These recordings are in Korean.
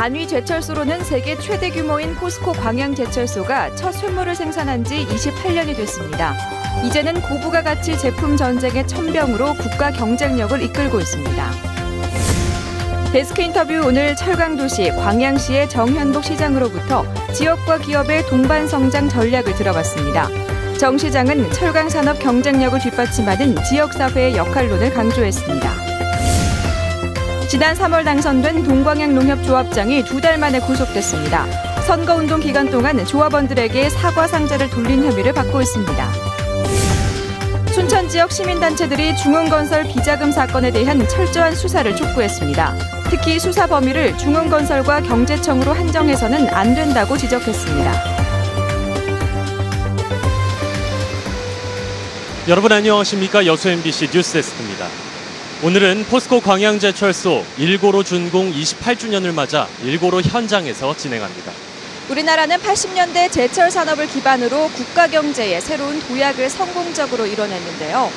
단위 제철소로는 세계 최대 규모인 포스코 광양제철소가 첫 쇳물을 생산한 지 28년이 됐습니다. 이제는 고부가 가치 제품 전쟁의 천병으로 국가 경쟁력을 이끌고 있습니다. 데스크 인터뷰 오늘 철강도시 광양시의 정현복 시장으로부터 지역과 기업의 동반 성장 전략을 들어봤습니다. 정 시장은 철강산업 경쟁력을 뒷받침하는 지역사회의 역할론을 강조했습니다. 지난 3월 당선된 동광양 농협조합장이 2달 만에 구속됐습니다. 선거운동 기간 동안 조합원들에게 사과 상자를 돌린 혐의를 받고 있습니다. 춘천 지역 시민단체들이 중흥건설 비자금 사건에 대한 철저한 수사를 촉구했습니다. 특히 수사 범위를 중흥건설과 경제청으로 한정해서는 안 된다고 지적했습니다. 여러분 안녕하십니까? 여수 MBC 뉴스데스크입니다. 오늘은 포스코 광양제철소 일고로 준공 28주년을 맞아 일고로 현장에서 진행합니다. 우리나라는 80년대 제철 산업을 기반으로 국가 경제의 새로운 도약을 성공적으로 이뤄냈는데요.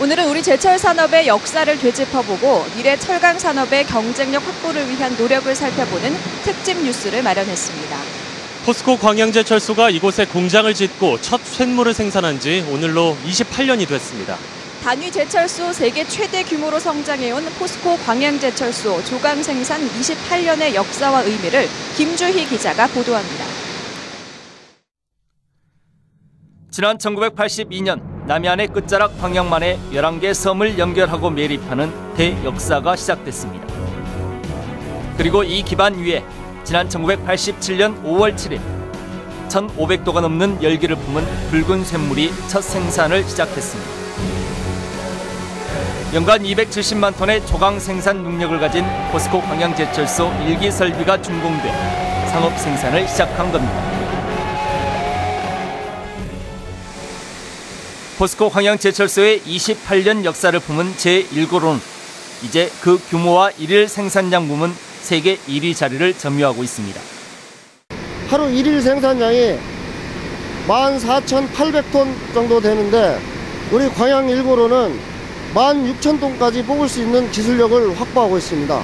오늘은 우리 제철 산업의 역사를 되짚어보고 미래 철강 산업의 경쟁력 확보를 위한 노력을 살펴보는 특집 뉴스를 마련했습니다. 포스코 광양제철소가 이곳에 공장을 짓고 첫 쇳물을 생산한 지 오늘로 28년이 됐습니다. 단위 제철소 세계 최대 규모로 성장해온 포스코 광양제철소 조강 생산 28년의 역사와 의미를 김주희 기자가 보도합니다. 지난 1982년 남해안의 끝자락 광양만에 11개 섬을 연결하고 매립하는 대역사가 시작됐습니다. 그리고 이 기반 위에 지난 1987년 5월 7일 1,500도가 넘는 열기를 품은 붉은 쇳물이 첫 생산을 시작했습니다. 연간 270만 톤의 조강 생산 능력을 가진 포스코 광양제철소 1기 설비가 준공돼 상업 생산을 시작한 겁니다. 포스코 광양제철소의 28년 역사를 품은 제1고로는 이제 그 규모와 일일 생산량 부문 세계 1위 자리를 점유하고 있습니다. 하루 1일 생산량이 14,800톤 정도 되는데 우리 광양 1고로는 16,000톤까지 뽑을 수 있는 기술력을 확보하고 있습니다.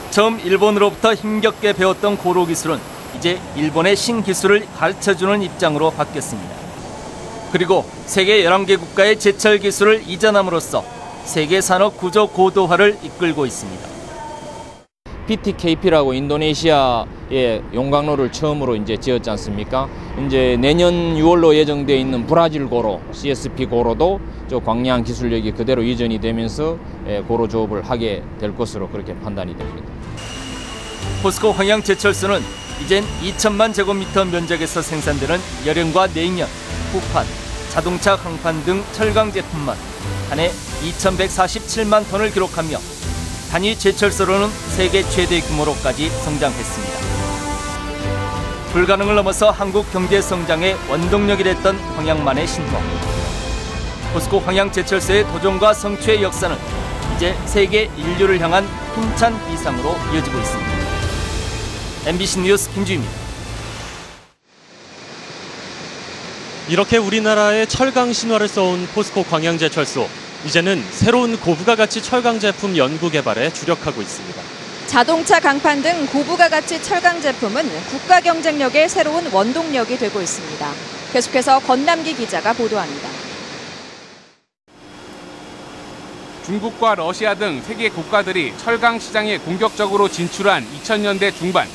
처음 일본으로부터 힘겹게 배웠던 고로 기술은 이제 일본의 신기술을 가르쳐주는 입장으로 바뀌었습니다. 그리고 세계 11개 국가의 제철 기술을 이전함으로써 세계 산업 구조 고도화를 이끌고 있습니다. PTKP라고 인도네시아의 용광로를 처음으로 이제 지었지 않습니까? 이제 내년 6월로 예정되어 있는 브라질 고로, CSP 고로도 저 광양 기술력이 그대로 이전이 되면서 고로 조업을 하게 될 것으로 그렇게 판단이 됩니다. 포스코 광양제철소는 이젠 2천만 제곱미터 면적에서 생산되는 열연과 냉연, 후판, 자동차 강판 등 철강 제품만 한 해 2,147만 톤을 기록하며 단위 제철소로는 세계 최대 규모로까지 성장했습니다. 불가능을 넘어서 한국 경제 성장의 원동력이 됐던 광양만의 신화. 포스코 광양제철소의 도전과 성취의 역사는 이제 세계 인류를 향한 힘찬 비상으로 이어지고 있습니다. MBC 뉴스 김주희입니다. 이렇게 우리나라의 철강 신화를 써온 포스코 광양제철소. 이제는 새로운 고부가 가치 철강 제품 연구 개발에 주력하고 있습니다. 자동차 강판 등 고부가 가치 철강 제품은 국가 경쟁력의 새로운 원동력이 되고 있습니다. 계속해서 권남기 기자가 보도합니다. 중국과 러시아 등 세계 국가들이 철강 시장에 공격적으로 진출한 2000년대 중반,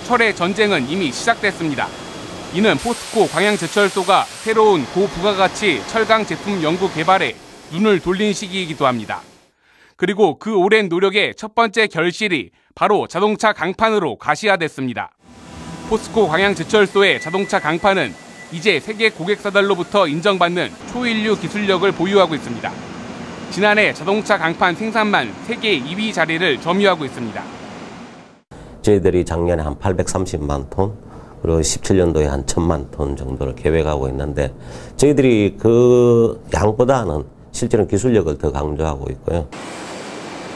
철의 전쟁은 이미 시작됐습니다. 이는 포스코 광양제철소가 새로운 고부가가치 철강 제품 연구 개발에 눈을 돌린 시기이기도 합니다. 그리고 그 오랜 노력의 첫 번째 결실이 바로 자동차 강판으로 가시화됐습니다. 포스코 광양제철소의 자동차 강판은 이제 세계 고객사들로부터 인정받는 초인류 기술력을 보유하고 있습니다. 지난해 자동차 강판 생산만 세계 2위 자리를 점유하고 있습니다. 저희들이 작년에 한 830만 톤, 그리고 17년도에 한 1000만 톤 정도를 계획하고 있는데 저희들이 그 양보다는 실제로는 기술력을 더 강조하고 있고요.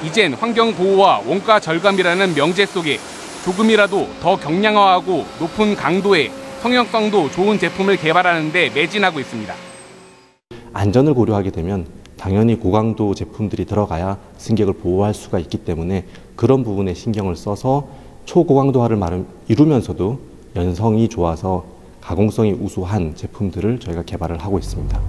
이젠 환경보호와 원가 절감이라는 명제 속에 조금이라도 더 경량화하고 높은 강도의 성형성도 좋은 제품을 개발하는 데 매진하고 있습니다. 안전을 고려하게 되면 당연히 고강도 제품들이 들어가야 승객을 보호할 수가 있기 때문에 그런 부분에 신경을 써서 초고강도화를 이루면서도 연성이 좋아서 가공성이 우수한 제품들을 저희가 개발을 하고 있습니다.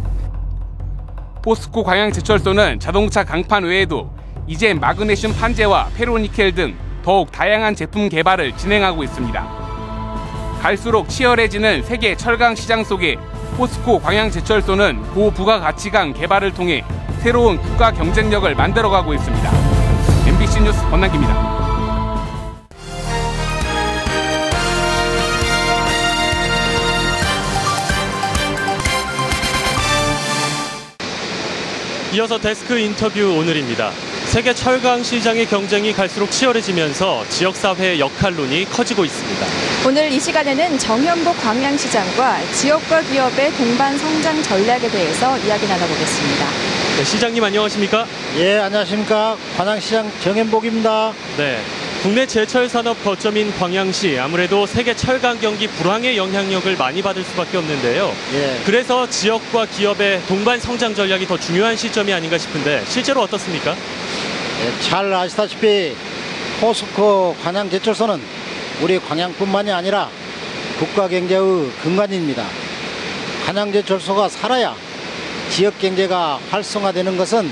포스코 광양제철소는 자동차 강판 외에도 이젠 마그네슘 판재와 페로니켈 등 더욱 다양한 제품 개발을 진행하고 있습니다. 갈수록 치열해지는 세계 철강 시장 속에 포스코 광양제철소는 고부가가치강 개발을 통해 새로운 국가 경쟁력을 만들어가고 있습니다. MBC 뉴스 권남기입니다. 이어서 데스크 인터뷰 오늘입니다. 세계 철강 시장의 경쟁이 갈수록 치열해지면서 지역사회의 역할론이 커지고 있습니다. 오늘 이 시간에는 정현복 광양시장과 지역과 기업의 동반 성장 전략에 대해서 이야기 나눠보겠습니다. 네, 시장님 안녕하십니까? 예, 안녕하십니까. 광양시장 정현복입니다. 네, 국내 제철 산업 거점인 광양시, 아무래도 세계 철강 경기 불황의 영향력을 많이 받을 수밖에 없는데요. 예. 그래서 지역과 기업의 동반 성장 전략이 더 중요한 시점이 아닌가 싶은데 실제로 어떻습니까? 예, 잘 아시다시피 포스코 광양제철소는 우리 광양뿐만이 아니라 국가 경제의 근간입니다. 광양제철소가 살아야 지역 경제가 활성화되는 것은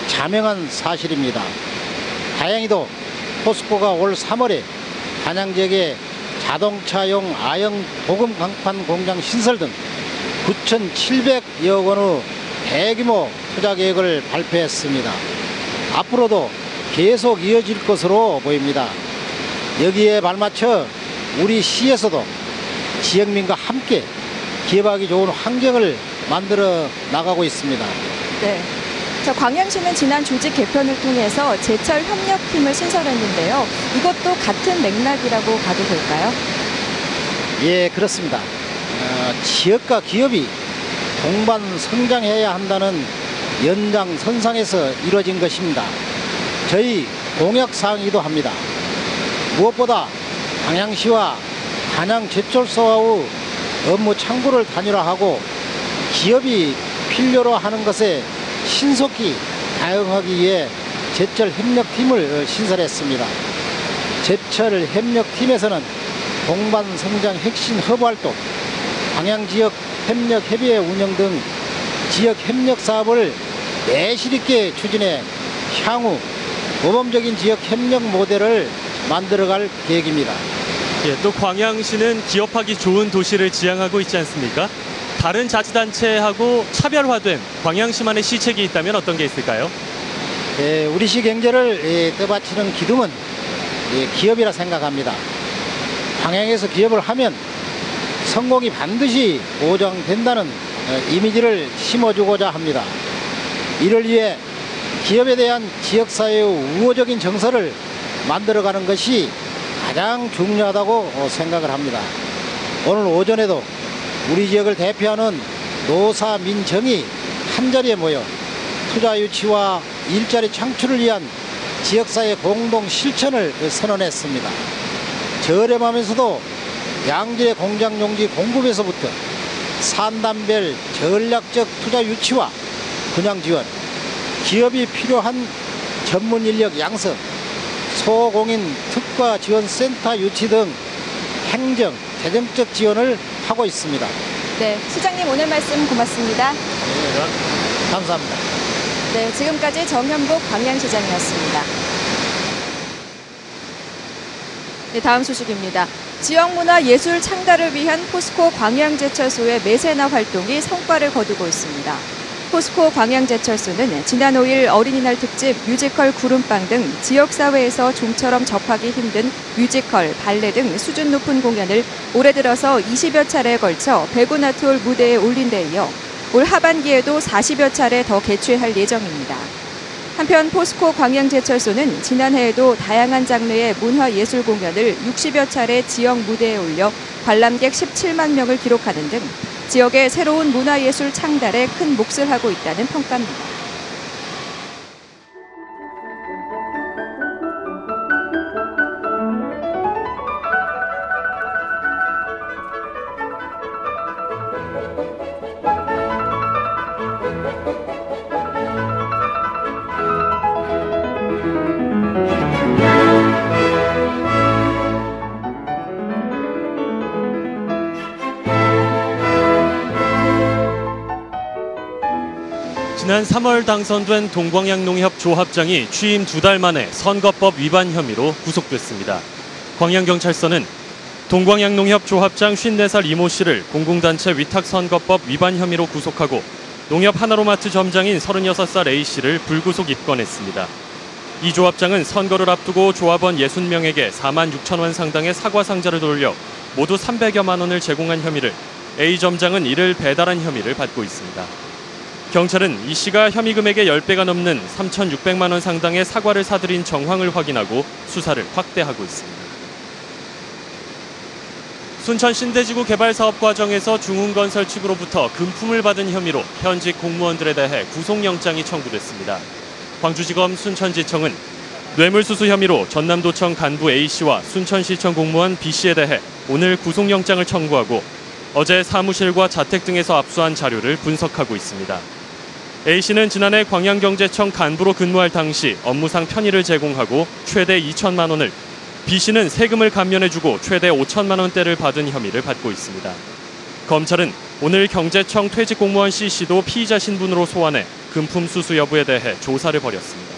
자명한 사실입니다. 다행히도 포스코가 올 3월에 광양 지역에 자동차용 아형 도금 강판 공장 신설 등 9,700여 원의 대규모 투자 계획을 발표했습니다. 앞으로도 계속 이어질 것으로 보입니다. 여기에 발맞춰 우리 시에서도 지역민과 함께 기업하기 좋은 환경을 만들어 나가고 있습니다. 네. 광양시는 지난 조직 개편을 통해서 제철 협력팀을 신설했는데요. 이것도 같은 맥락이라고 봐도 될까요? 예, 그렇습니다. 지역과 기업이 동반 성장해야 한다는 연장선상에서 이루어진 것입니다. 저희 공약사항이기도 합니다. 무엇보다 광양시와 광양제철소와의 업무 창구를 단일화하고 기업이 필요로 하는 것에 신속히 대응하기 위해 제철 협력팀을 신설했습니다. 제철 협력팀에서는 동반 성장 핵심 허브 활동, 광양지역 협력협의회 운영 등 지역 협력 사업을 내실 있게 추진해 향후 모범적인 지역 협력 모델을 만들어갈 계획입니다. 예, 또 광양시는 기업하기 좋은 도시를 지향하고 있지 않습니까? 다른 자치단체하고 차별화된 광양시만의 시책이 있다면 어떤 게 있을까요? 예, 우리 시 경제를 떠받치는 기둥은 기업이라 생각합니다. 광양에서 기업을 하면 성공이 반드시 보장된다는 이미지를 심어주고자 합니다. 이를 위해 기업에 대한 지역사회의 우호적인 정서를 만들어가는 것이 가장 중요하다고 생각을 합니다. 오늘 오전에도 우리 지역을 대표하는 노사 민정이 한자리에 모여 투자 유치와 일자리 창출을 위한 지역사회 공동 실천을 선언했습니다. 저렴하면서도 양질의 공장 용지 공급에서부터 산단별 전략적 투자 유치와 분양 지원, 기업이 필요한 전문 인력 양성, 소공인 특화 지원 센터 유치 등 행정, 재정적 지원을 하고 있습니다. 네, 시장님 오늘 말씀 고맙습니다. 네, 감사합니다. 네, 지금까지 정현복 광양시장이었습니다. 네, 다음 소식입니다. 지역문화 예술 창달을 위한 포스코 광양제철소의 매세나 활동이 성과를 거두고 있습니다. 포스코 광양제철소는 지난 5일 어린이날 특집 뮤지컬 구름빵 등 지역사회에서 좀처럼 접하기 힘든 뮤지컬, 발레 등 수준 높은 공연을 올해 들어서 20여 차례에 걸쳐 배구나트홀 무대에 올린 데 이어 올 하반기에도 40여 차례 더 개최할 예정입니다. 한편 포스코 광양제철소는 지난해에도 다양한 장르의 문화예술 공연을 60여 차례 지역 무대에 올려 관람객 17만 명을 기록하는 등 지역의 새로운 문화예술 창달에 큰 몫을 하고 있다는 평가입니다. 지난 3월 당선된 동광양농협 조합장이 취임 2달 만에 선거법 위반 혐의로 구속됐습니다. 광양경찰서는 동광양농협 조합장 54살 이모 씨를 공공단체 위탁선거법 위반 혐의로 구속하고 농협 하나로마트 점장인 36살 A 씨를 불구속 입건했습니다. 이 조합장은 선거를 앞두고 조합원 60명에게 4만 6천 원 상당의 사과 상자를 돌려 모두 300여만 원을 제공한 혐의를, A 점장은 이를 배달한 혐의를 받고 있습니다. 경찰은 이 씨가 혐의 금액의 10배가 넘는 3,600만 원 상당의 사과를 사들인 정황을 확인하고 수사를 확대하고 있습니다. 순천 신대지구 개발 사업 과정에서 중흥건설 측으로부터 금품을 받은 혐의로 현직 공무원들에 대해 구속영장이 청구됐습니다. 광주지검 순천지청은 뇌물수수 혐의로 전남도청 간부 A씨와 순천시청 공무원 B씨에 대해 오늘 구속영장을 청구하고 어제 사무실과 자택 등에서 압수한 자료를 분석하고 있습니다. A씨는 지난해 광양경제청 간부로 근무할 당시 업무상 편의를 제공하고 최대 2천만 원을, B씨는 세금을 감면해주고 최대 5천만 원대를 받은 혐의를 받고 있습니다. 검찰은 오늘 경제청 퇴직 공무원 C씨도 피의자 신분으로 소환해 금품 수수 여부에 대해 조사를 벌였습니다.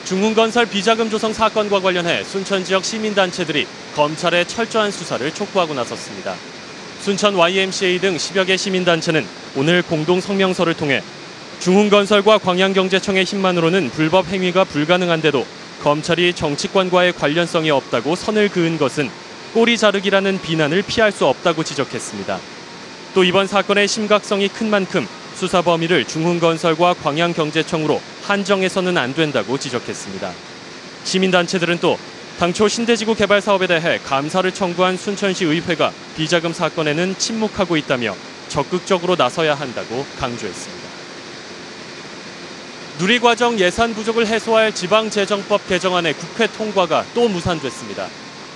중흥건설 비자금 조성 사건과 관련해 순천 지역 시민단체들이 검찰의 철저한 수사를 촉구하고 나섰습니다. 순천 YMCA 등 10여 개 시민단체는 오늘 공동 성명서를 통해 중흥건설과 광양경제청의 힘만으로는 불법 행위가 불가능한데도 검찰이 정치권과의 관련성이 없다고 선을 그은 것은 꼬리 자르기라는 비난을 피할 수 없다고 지적했습니다. 또 이번 사건의 심각성이 큰 만큼 수사 범위를 중흥건설과 광양경제청으로 한정해서는 안 된다고 지적했습니다. 시민단체들은 또 당초 신대지구 개발 사업에 대해 감사를 청구한 순천시 의회가 비자금 사건에는 침묵하고 있다며 적극적으로 나서야 한다고 강조했습니다. 누리과정 예산 부족을 해소할 지방재정법 개정안의 국회 통과가 또 무산됐습니다.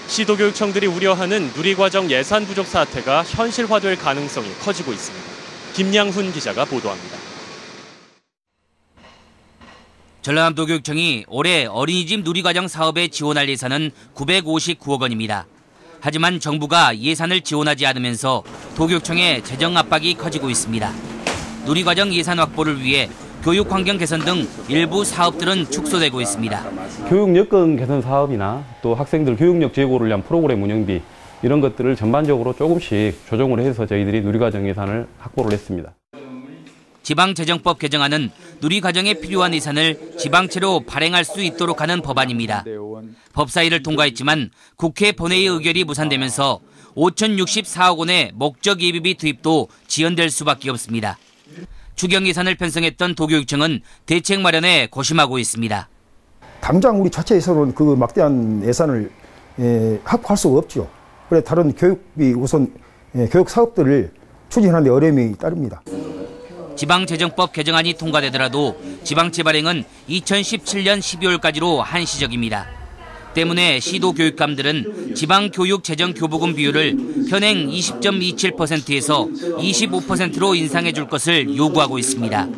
시도교육청들이 우려하는 누리과정 예산 부족 사태가 현실화될 가능성이 커지고 있습니다. 김양훈 기자가 보도합니다. 전라남도교육청이 올해 어린이집 누리과정 사업에 지원할 예산은 959억 원입니다. 하지만 정부가 예산을 지원하지 않으면서 도교육청의 재정 압박이 커지고 있습니다. 누리과정 예산 확보를 위해 교육 환경 개선 등 일부 사업들은 축소되고 있습니다. 교육 여건 개선 사업이나 또 학생들 교육력 제고를 위한 프로그램 운영비 이런 것들을 전반적으로 조금씩 조정을 해서 저희들이 누리과정 예산을 확보를 했습니다. 지방재정법 개정안은 누리과정에 필요한 예산을 지방채로 발행할 수 있도록 하는 법안입니다. 법사위를 통과했지만 국회 본회의 의결이 무산되면서 5,064억 원의 목적 예비비 투입도 지연될 수밖에 없습니다. 추경 예산을 편성했던 도교육청은 대책 마련에 고심하고 있습니다. 당장 우리 자체에서는 그 막대한 예산을 확보할 수가 없죠. 그래서 다른 교육비 우선 교육 사업들을 추진하는 데 어려움이 따릅니다. 지방재정법 개정안이 통과되더라도 지방채 발행은 2017년 12월까지로 한시적입니다. 때문에 시도 교육감들은 지방교육재정교부금 비율을 현행 20.27%에서 25%로 인상해 줄 것을 요구하고 있습니다.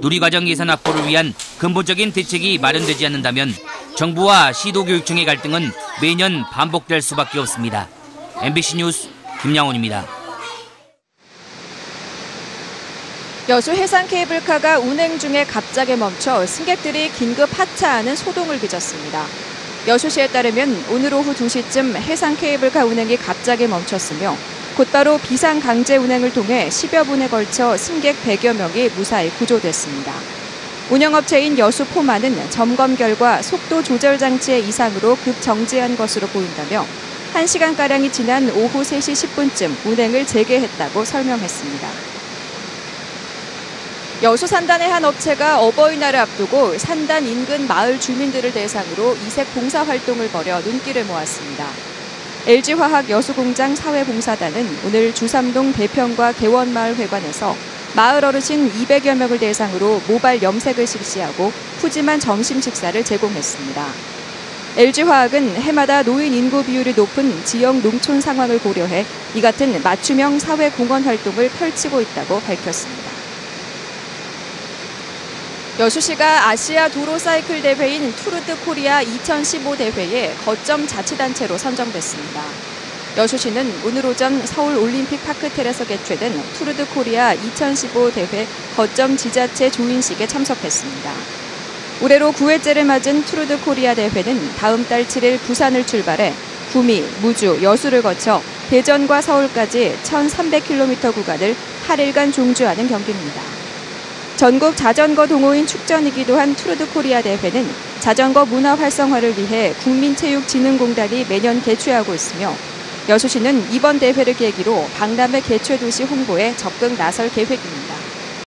누리과정 예산 확보를 위한 근본적인 대책이 마련되지 않는다면 정부와 시도교육청의 갈등은 매년 반복될 수밖에 없습니다. MBC 뉴스 김양훈입니다. 여수 해상 케이블카가 운행 중에 갑자기 멈춰 승객들이 긴급 하차하는 소동을 빚었습니다. 여수시에 따르면 오늘 오후 2시쯤 해상 케이블카 운행이 갑자기 멈췄으며 곧바로 비상 강제 운행을 통해 10여 분에 걸쳐 승객 100여 명이 무사히 구조됐습니다. 운영업체인 여수포마는 점검 결과 속도 조절 장치의 이상으로 급 정지한 것으로 보인다며 1시간가량이 지난 오후 3시 10분쯤 운행을 재개했다고 설명했습니다. 여수 산단의 한 업체가 어버이날을 앞두고 산단 인근 마을 주민들을 대상으로 이색 봉사 활동을 벌여 눈길을 모았습니다. LG화학 여수공장 사회봉사단은 오늘 주삼동 대평과 개원마을 회관에서 마을 어르신 200여 명을 대상으로 모발 염색을 실시하고 푸짐한 점심 식사를 제공했습니다. LG화학은 해마다 노인 인구 비율이 높은 지역 농촌 상황을 고려해 이 같은 맞춤형 사회공헌 활동을 펼치고 있다고 밝혔습니다. 여수시가 아시아 도로 사이클 대회인 투르드 코리아 2015 대회에 거점 자치단체로 선정됐습니다. 여수시는 오늘 오전 서울 올림픽 파크텔에서 개최된 투르드 코리아 2015 대회 거점 지자체 조인식에 참석했습니다. 올해로 9회째를 맞은 투르드 코리아 대회는 다음 달 7일 부산을 출발해 구미, 무주, 여수를 거쳐 대전과 서울까지 1,300km 구간을 8일간 종주하는 경기입니다. 전국 자전거 동호인 축전이기도 한 투르드 코리아 대회는 자전거 문화 활성화를 위해 국민체육진흥공단이 매년 개최하고 있으며 여수시는 이번 대회를 계기로 박람회 개최 도시 홍보에 적극 나설 계획입니다.